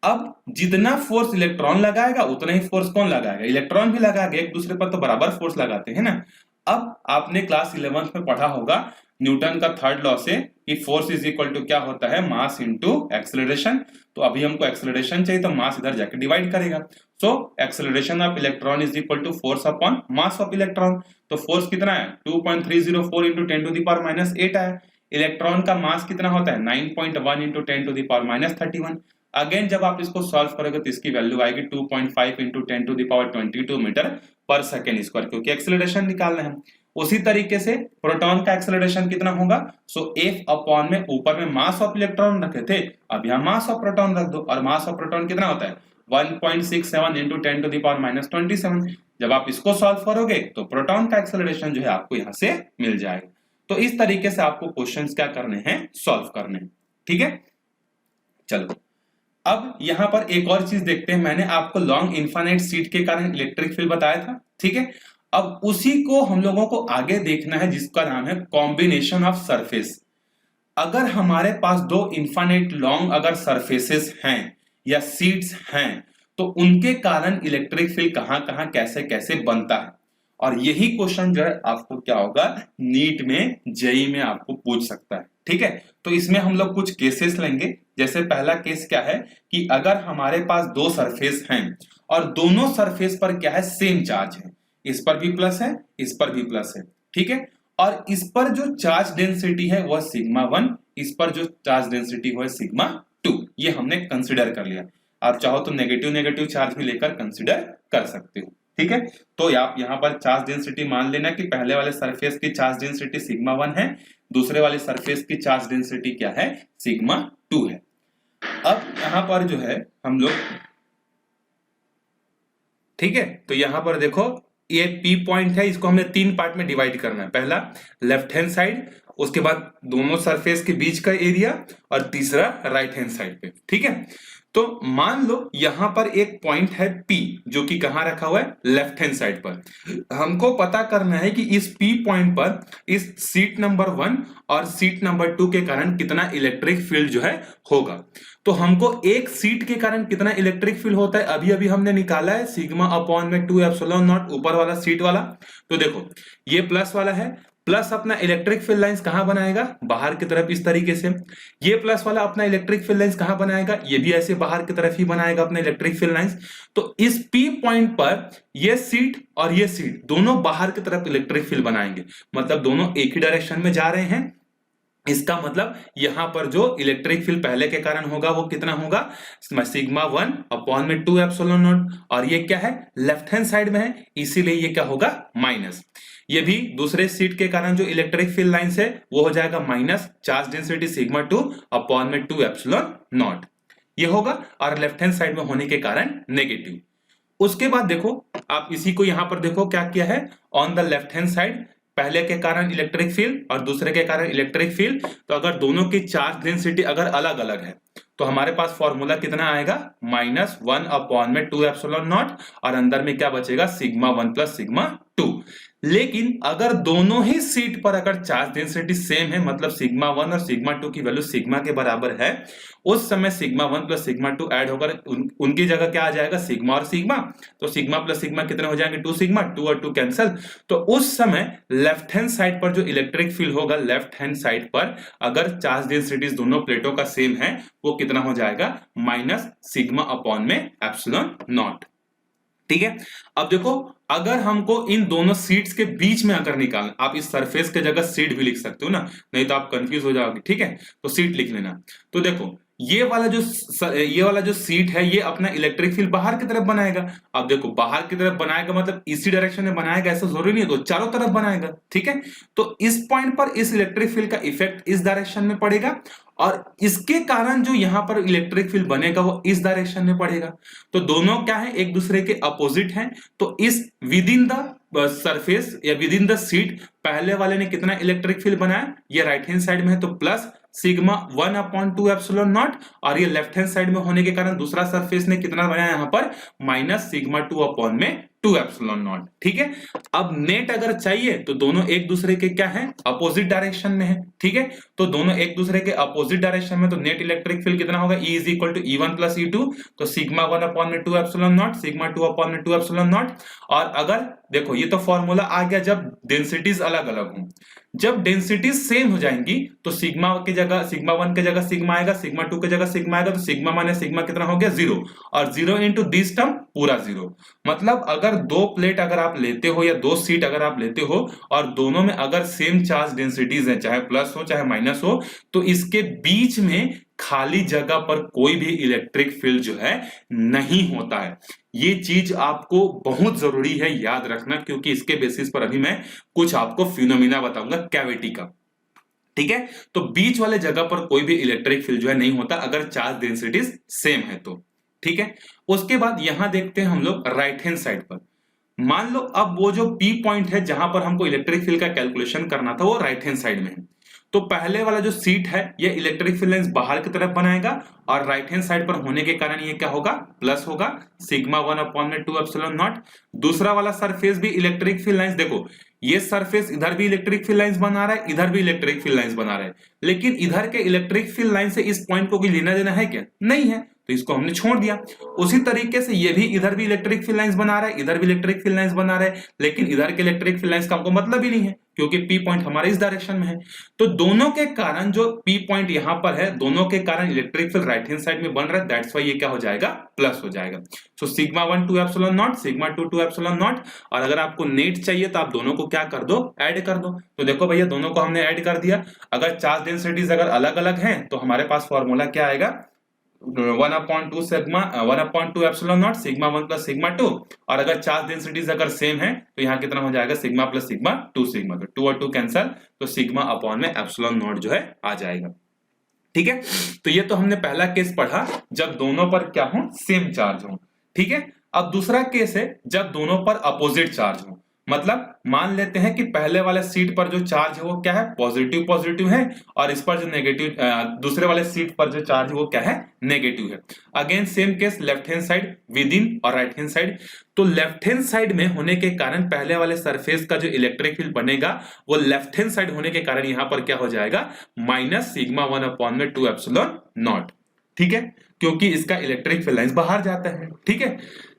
अब जितना फोर्स इलेक्ट्रॉन लगाएगा उतना ही फोर्स कौन लगाएगा, इलेक्ट्रॉन भी लगाएगा, एक दूसरे पर तो बराबर फोर्स लगाते हैं ना। अब आपने क्लास 11th में पढ़ा होगा न्यूटन का थर्ड लॉ से कि फोर्स इज इक्वल टू क्या होता है मास इनटू एक्सेलरेशन। तो अभी हमको एक्सेलरेशन चाहिए तो मास इधर जाके डिवाइड करेगा, so acceleration of electron is equal to force upon mass of electron. तो फोर्स कितना है 2.304 इंटू 10⁻⁻8 है। इलेक्ट्रॉन का मास कितना होता है 9.1 इंटू 10⁻31। अगेन जब आप इसको सॉल्व करोगे तो इसकी वैल्यू आएगी 2.5 इंटू 10⁻22 मीटर पर सेकेंड स्क्वायर, क्योंकि एक्सेलरेशन निकालना है। उसी तरीके से प्रोटॉन का एक्सेलरेशन कितना होगा, सो F अपॉन में ऊपर में मास ऑफ इलेक्ट्रॉन रखे थे, अब यहाँ मास ऑफ प्रोटॉन रख दो, और मास ऑफ प्रोटॉन कितना होता है 1.67 इंटू 10⁻⁻27। जब आप इसको सॉल्व करोगे तो प्रोटॉन का एक्सेलरेशन जो है आपको यहाँ से मिल जाएगा। तो इस तरीके से आपको क्वेश्चंस क्या करने हैं सॉल्व करने हैं। ठीक है, चलो अब यहां पर एक और चीज देखते हैं। मैंने आपको लॉन्ग इनफाइनाइट शीट के कारण इलेक्ट्रिक फील्ड बताया था, ठीक है। अब उसी को हम लोगों को आगे देखना है जिसका नाम है कॉम्बिनेशन ऑफ सरफेस। अगर हमारे पास दो इनफाइनाइट लॉन्ग अगर सरफेसेस हैं या शीट्स हैं तो उनके कारण इलेक्ट्रिक फील्ड कहां कहां कैसे कैसे बनता है, और यही क्वेश्चन जो है आपको क्या होगा नीट में जेई में आपको पूछ सकता है। ठीक है, तो इसमें हम लोग कुछ केसेस लेंगे। जैसे पहला केस क्या है कि अगर हमारे पास दो सरफेस हैं और दोनों सरफेस पर क्या है सेम चार्ज है, इस पर भी प्लस है इस पर भी प्लस है, ठीक है, और इस पर जो चार्ज डेंसिटी है वह सिग्मा 1, इस पर जो चार्ज डेंसिटी वो है सिग्मा 2, ये हमने कंसिडर कर लिया। आप चाहो तो नेगेटिव नेगेटिव चार्ज भी लेकर कंसिडर कर सकते हो। ठीक है, तो आप यहाँ पर चार्ज डेंसिटी मान लेना कि पहले वाले सरफेस की चार्ज डेंसिटी सिग्मा 1 है, दूसरे वाले सरफेस की चार्ज डेंसिटी क्या है सिग्मा 2 है। अब यहां पर जो है हम लोग, ठीक है, तो यहां पर देखो ये P पॉइंट है, इसको हमने तीन पार्ट में डिवाइड करना है। पहला लेफ्ट हैंड साइड, उसके बाद दोनों सरफेस के बीच का एरिया, और तीसरा राइट हैंड साइड पे। ठीक है, तो मान लो यहां पर एक पॉइंट है P जो कि कहां रखा हुआ है लेफ्ट हैंड साइड पर। हमको पता करना है कि इस P पॉइंट पर इस सीट नंबर 1 और सीट नंबर 2 के कारण कितना इलेक्ट्रिक फील्ड जो है होगा। तो हमको एक सीट के कारण कितना इलेक्ट्रिक फील्ड होता है अभी अभी हमने निकाला है, सिग्मा अपॉन में 2 एप्सिलॉन नॉट ऊपर वाला सीट वाला। तो देखो ये प्लस वाला है, प्लस अपना इलेक्ट्रिक फील्ड लाइंस कहां बनाएगा बाहर की तरफ इस तरीके से। ये प्लस वाला अपना इलेक्ट्रिक फील्ड लाइंस कहां बनाएगा, ये भी ऐसे बाहर की तरफ ही बनाएगा अपना इलेक्ट्रिक फील्ड लाइंस। तो इस P पॉइंट पर ये सीट और ये सीट दोनों बाहर की तरफ इलेक्ट्रिक फील्ड बनाएंगे, मतलब दोनों एक ही डायरेक्शन में जा रहे हैं। इसका मतलब यहां पर जो इलेक्ट्रिक फील्ड पहले के कारण होगा वो कितना होगा सिग्मा 1 अपॉन में 2 एप्सिलॉन नॉट, और ये क्या है लेफ्ट हैंड साइड में है इसीलिए ये क्या होगा माइनस। ये भी दूसरे सीट के कारण जो इलेक्ट्रिक फील्ड लाइंस है वो हो जाएगा minus charge density sigma 2 upon में 2 एप्सिलॉन नॉट, ये होगा, और लेफ्ट हैंड साइड में होने के कारण नेगेटिव। उसके बाद देखो आप इसी को यहां पर देखो क्या किया है, on the left hand side पहले के कारण इलेक्ट्रिक फील्ड और दूसरे के कारण इलेक्ट्रिक फील्ड, तो अगर दोनों की चार्ज डेंसिटी अगर अलग अलग है तो हमारे पास फॉर्मूला कितना आएगा -1 अपॉन में 2 एप्सिलॉन नॉट, और अंदर में क्या बचेगा सिग्मा 1 प्लस सिग्मा 2। लेकिन अगर दोनों ही सीट पर अगर चार्ज डेंसिटी सेम है, मतलब सिग्मा 1 और सिग्मा 2 की वैल्यू सिग्मा के बराबर है, उस समय सिग्मा 1 प्लस सिग्मा 2 ऐड होकर उनकी जगह क्या आ जाएगा सिग्मा और सिग्मा, तो सिग्मा प्लस सिग्मा कितने हो जाएंगे 2 सिग्मा, 2 और 2 कैंसिल। तो उस समय लेफ्ट हैंड साइड पर जो इलेक्ट्रिक फील्ड होगा लेफ्ट हैंड साइड पर अगर चार्ज डेंसिटीज दोनों प्लेटों का सेम है वो कितना हो जाएगा माइनस सिग्मा अपॉन में एप्सिलॉन नॉट। ठीक है, अब देखो अगर हमको इन दोनों सीट्स के बीच में अगर निकालना, आप इस सरफेस के जगह सीट भी लिख सकते हो ना, नहीं तो आप कंफ्यूज हो जाओगे। ठीक है, तो सीट लिख लेना। तो देखो ये वाला जो सीट है ये अपना इलेक्ट्रिक फील्ड बाहर की तरफ बनाएगा। अब देखो बाहर की तरफ बनाएगा मतलब इसी डायरेक्शन में बनाएगा ऐसा जरूरी नहीं है, तो चारों तरफ बनाएगा, ठीक है। तो इस पॉइंट पर इस इलेक्ट्रिक फील्ड का इफेक्ट इस डायरेक्शन में पड़ेगा और इसके कारण जो यहां पर इलेक्ट्रिक फील्ड बनेगा वो इस डायरेक्शन में पड़ेगा। तो दोनों क्या है, एक दूसरे के अपोजिट हैं। तो इस विद इन द सरफेस या विद इन द सीट पहले वाले ने कितना इलेक्ट्रिक फील्ड बनाया, ये राइट हैंड साइड में है तो प्लस सिग्मा 1/2 एप्सिलॉन नॉट, और ये लेफ्ट हैंड साइड में होने के कारण दूसरा सरफेस ने कितना बनाया यहां पर माइनस सिग्मा 2/2 एप्सिलॉन नॉट, ठीक है। अब नेट अगर चाहिए तो दोनों एक दूसरे के क्या है, अपोजिट डायरेक्शन में है, ठीक है। तो दोनों एक दूसरे के अपोजिट डायरेक्शन में, तो नेट इलेक्ट्रिक फील्ड कितना होगा, E is equal to E1 plus E2, तो sigma 1/2 epsilon naught sigma 2/2 epsilon naught. और अगर देखो ये तो फॉर्मूला आ गया जब डेंसिटीज अलग अलग हों, जब डेंसिटीज सेम हो जाएंगी तो सिग्मा की जगह सिग्मा 1 की जगह सिग्मा आएगा, सिग्मा 2 की जगह सिग्मा आएगा, तो सिग्मा माइनस सिग्मा कितना हो गया 0, और 0 इंटू दिस टर्म पूरा 0। मतलब अगर दो प्लेट अगर आप लेते हो या दो सीट अगर आप लेते हो और दोनों में अगर सेम चार्ज डेंसिटीज है, चाहे प्लस हो चाहे माइनस हो, तो इसके बीच में खाली जगह पर कोई भी इलेक्ट्रिक फील्ड जो है नहीं होता है। ये चीज आपको बहुत जरूरी है याद रखना, क्योंकि इसके बेसिस पर अभी मैं कुछ आपको फिनोमिना बताऊंगा कैविटी का, ठीक है। तो बीच वाले जगह पर कोई भी इलेक्ट्रिक फील्ड जो है नहीं होता अगर चार्ज डेंसिटीज सेम है तो, ठीक है। उसके बाद यहां देखते हैं हम लोग राइट हैंड साइड पर। मान लो अब वो जो P पॉइंट है जहां पर हमको इलेक्ट्रिक फील्ड का कैलकुलेशन करना था वो राइट हैंड साइड में है। तो पहले वाला जो सीट है ये इलेक्ट्रिक फील्ड लाइंस बाहर की तरफ बनाएगा और राइट हैंड साइड पर होने के कारण ये क्या होगा, प्लस होगा सिग्मा 1/2 एप्सिलॉन नॉट। दूसरा वाला सरफेस भी इलेक्ट्रिक फील्ड लाइंस, देखो ये सरफेस इधर भी इलेक्ट्रिक फील्ड लाइंस बना रहा है, इधर भी इलेक्ट्रिक फील्ड लाइंस बना रहा है, लेकिन इधर के इलेक्ट्रिक फील्ड लाइन से इस पॉइंट को कोई लेना देना है क्या, नहीं है, तो इसको हमने छोड़ दिया। उसी तरीके से ये भी इधर भी इलेक्ट्रिक फील्ड लाइंस बना रहा है, इधर भी इलेक्ट्रिक फील्ड लाइंस बना रहा है, लेकिन इधर के इलेक्ट्रिक फील्ड लाइंस का हमको मतलब ही नहीं है क्योंकि P पॉइंट हमारे इस डायरेक्शन में है। तो दोनों के कारण जो P पॉइंट यहां पर है, दोनों के कारण electric field right hand side में बन रहा है, दैट्स व्हाई ये क्या हो जाएगा, प्लस हो जाएगा। So sigma 1 2 epsilon naught sigma 2 2 epsilon naught. और अगर आपको नेट चाहिए तो आप दोनों को क्या कर दो, ऐड कर दो। तो देखो भैया दोनों को हमने ऐड कर दिया। अगर चार्ज डेंसिटीज अगर अलग अलग हैं तो हमारे पास फॉर्मूला क्या आएगा, 1/2 sigma 1/2 epsilon naught sigma 1 plus sigma 2। और अगर चार्ज डेंसिटीज अगर सेम है तो यहाँ कितना हो जाएगा, सिग्मा प्लस सिग्मा 2 सिग्मा, तो 2 और 2 कैंसल, तो सिग्मा अपॉन में एप्सिलॉन नॉट जो है आ जाएगा, ठीक है। तो ये तो हमने पहला केस पढ़ा जब दोनों पर क्या हो, सेम चार्ज हो, ठीक है। अब दूसरा केस है जब दोनों पर अपोजिट चार्ज हो। मतलब मान लेते हैं कि पहले वाले सीट पर जो चार्ज है वो क्या है, पॉजिटिव पॉजिटिव है, और इस पर जो नेगेटिव दूसरे वाले सीट पर जो चार्ज है वो क्या है, नेगेटिव है। Again same case, left hand side with in और राइट हैंड साइड। तो लेफ्ट हैंड साइड में होने के कारण पहले वाले सरफेस का जो इलेक्ट्रिक फील्ड बनेगा वो लेफ्ट हैंड साइड होने के कारण यहां पर क्या हो जाएगा, माइनस सिग्मा 1/2 एप्सिलॉन नॉट, ठीक है, क्योंकि इसका इलेक्ट्रिक फील्ड लाइंस बाहर जाता है, ठीक है।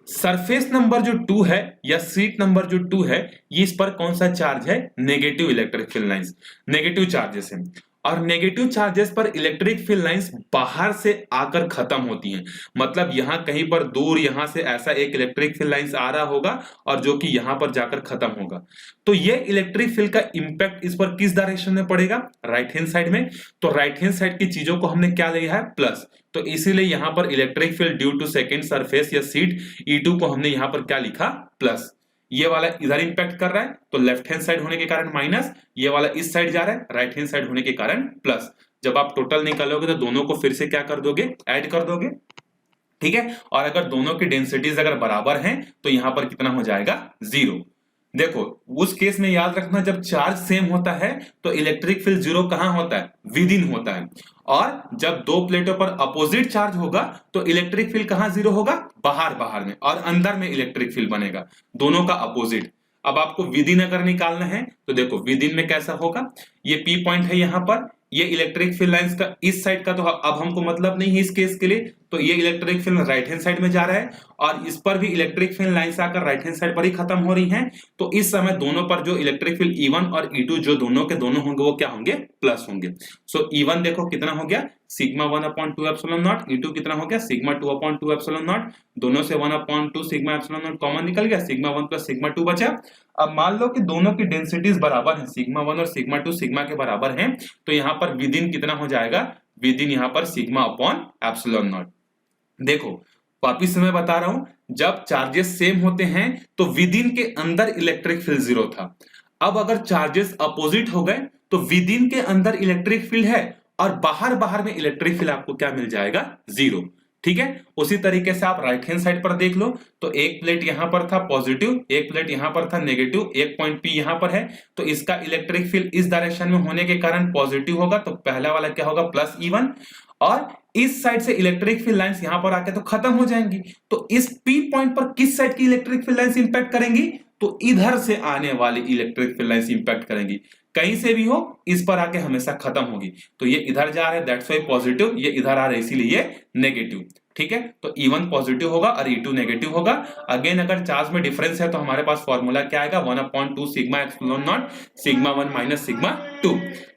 सरफेस नंबर जो 2 है या सीट नंबर जो 2 है, ये इस पर कौन सा चार्ज है, negative electric field lines, negative charges है। और नेगेटिव चार्जेस पर इलेक्ट्रिक फील्ड लाइंस बाहर से आकर खत्म होती हैं। मतलब यहां कहीं पर दूर यहां से ऐसा एक इलेक्ट्रिक फील्ड लाइंस आ रहा होगा और जो कि यहां पर जाकर खत्म होगा। तो ये इलेक्ट्रिक फील्ड का इंपैक्ट इस पर किस डायरेक्शन में पड़ेगा, राइट हैंड साइड में। तो राइट हैंड साइड की चीजों को हमने क्या लिया है, प्लस। तो इसीलिए यहां पर electric field due to second surface या सीट E2 को हमने यहां पर क्या लिखा, प्लस। ये वाला इधर इंपैक्ट कर रहा है तो लेफ्ट हैंड साइड होने के कारण माइनस, ये वाला इस साइड जा रहा है राइट हैंड साइड होने के कारण प्लस। जब आप टोटल निकालोगे तो दोनों को फिर से क्या कर दोगे, ऐड कर दोगे, ठीक है। और अगर दोनों की डेंसिटीज अगर बराबर हैं तो यहां पर कितना हो जाएगा, 0। देखो उस केस में याद रखना जब चार्ज सेम होता है तो इलेक्ट्रिक फील्ड 0 कहां होता है, विद इन होता है। और जब दो प्लेटों पर अपोजिट चार्ज होगा तो इलेक्ट्रिक फील्ड कहां 0 होगा, बाहर बाहर में, और अंदर में इलेक्ट्रिक फील्ड बनेगा, दोनों का अपोजिट। अब आपको विद इन अगर निकालना है तो देखो विद इन में कैसा होगा, ये P पॉइंट है यहां पर, ये इलेक्ट्रिक फील्ड लाइंस का इस साइड का तो अब हमको मतलब नहीं है इस केस के लिए, तो ये electric field right hand side में जा रहा है और इस पर भी इलेक्ट्रिक फील्ड लाइंस आकर राइट हैंड साइड पर ही खत्म हो रही हैं। तो इस समय दोनों पर जो इलेक्ट्रिक फील्ड E1 और E2 जो दोनों के दोनों होंगे वो क्या होंगे, प्लस होंगे। सो E1 देखो कितना हो गया, सिग्मा 1/2 एप्सिलॉन नॉट, E2 कितना हो गया, सिग्मा 2/2 एप्सिलॉन नॉट। दोनों से 1/2 सिग्मा एप्सिलॉन नॉट कॉमन निकल गया, सिग्मा 1 प्लस सिग्मा 2 बचा। अब मान लो कि दोनों की डेंसिटीज बराबर है, सिग्मा 1 और सिग्मा 2 सिग्मा के बराबर हैं, तो यहाँ पर विद इन कितना हो जाएगा, विद इन यहाँ पर सिग्मा अपॉन एप्सिलॉन नॉट। देखो वापिस से मैं बता रहा हूं, जब चार्जेस सेम होते हैं तो विद इन के अंदर इलेक्ट्रिक फील्ड जीरो था। अब अगर चार्जेस अपोजिट हो गए तो विद इन के अंदर इलेक्ट्रिक फील्ड है और बाहर बाहर में इलेक्ट्रिक फील्ड आपको क्या मिल जाएगा, जीरो। ठीक है, उसी तरीके से आप राइट हैंड साइड पर देख लो, तो एक प्लेट यहां पर था पॉजिटिव, एक प्लेट यहां पर था नेगेटिव, एक पॉइंट पी यहां पर है, तो इसका इलेक्ट्रिक फील्ड इस डायरेक्शन में होने के कारण पॉजिटिव होगा, तो पहला वाला क्या होगा, प्लस E1। और इस साइड से इलेक्ट्रिक फील्ड लाइंस यहां पर आके तो खत्म हो जाएंगी, तो इस पी पॉइंट पर किस साइड की इलेक्ट्रिक फील्ड लाइंस इंपैक्ट करेंगी, तो इधर से आने वाली इलेक्ट्रिक फील्ड लाइंस इंपैक्ट करेंगी। कहीं से भी हो इस पर आके हमेशा खत्म होगी, तो ये इधर जा रहा है दैट्स वाई पॉजिटिव, ये इधर आ रहा है इसीलिए ये नेगेटिव। ठीक है, तो E1 पॉजिटिव होगा और E2 नेगेटिव होगा। अगेन अगर चार्ज में डिफरेंस है तो हमारे पास फॉर्मूला क्या आएगा, 1/2 sigma epsilon naught sigma 1 minus sigma 2।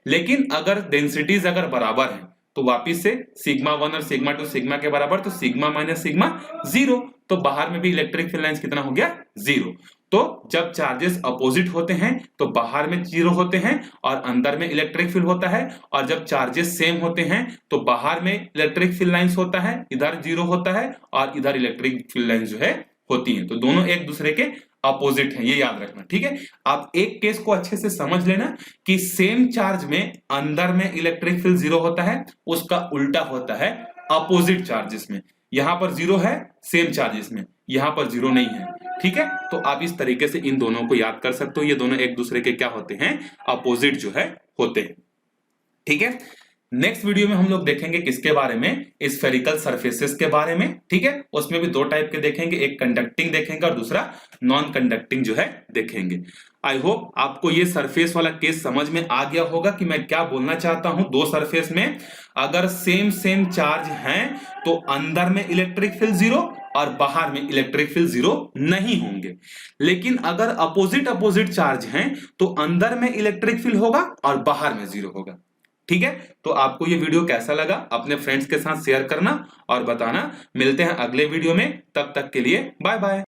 लेकिन अगर डेंसिटीज अगर बराबर है तो वापिस से सिग्मा 1 और सिग्मा 2 सिग्मा के बराबर, तो सिग्मा माइनस सिग्मा 0, तो बाहर में भी इलेक्ट्रिक फील्ड लाइंस कितना हो गया, 0। तो जब चार्जेस अपोजिट होते हैं तो बाहर में 0 होते हैं और अंदर में इलेक्ट्रिक फील्ड होता है, और जब चार्जेस सेम होते हैं तो बाहर में इलेक्ट्रिक फील्ड लाइंस होता है, इधर 0 होता है और इधर इलेक्ट्रिक फील्ड लाइंस जो है होती हैं, तो दोनों एक दूसरे के अपोजिट है, ये याद रखना। ठीक है, आप एक केस को अच्छे से समझ लेना कि सेम चार्ज में अंदर में इलेक्ट्रिक फील्ड 0 होता है, उसका उल्टा होता है अपोजिट चार्जेस में। यहां पर 0 है सेम चार्जेस में, यहां पर 0 नहीं है। ठीक है, तो आप इस तरीके से इन दोनों को याद कर सकते हो, ये दोनों एक दूसरे के क्या होते हैं, अपोजिट जो है होते हैं। ठीक है, नेक्स्ट वीडियो में हम लोग देखेंगे किसके बारे में, स्फेरिकल सरफेसेस के बारे में। ठीक है, उसमें भी दो टाइप के देखेंगे, एक कंडक्टिंग देखेंगे और दूसरा नॉन कंडक्टिंग जो है देखेंगे। आई होप आपको ये सरफेस वाला केस समझ में आ गया होगा कि मैं क्या बोलना चाहता हूं। दो सरफेस में अगर सेम चार्ज हैं तो अंदर में इलेक्ट्रिक फील्ड 0 और बाहर में इलेक्ट्रिक फील्ड 0 नहीं होंगे। लेकिन अगर अपोजिट चार्ज हैं तो अंदर में इलेक्ट्रिक फील्ड होगा और बाहर में 0 होगा। ठीक है, तो आपको ये वीडियो कैसा लगा अपने फ्रेंड्स के साथ शेयर करना और बताना। मिलते हैं अगले वीडियो में, तब तक के लिए बाय बाय।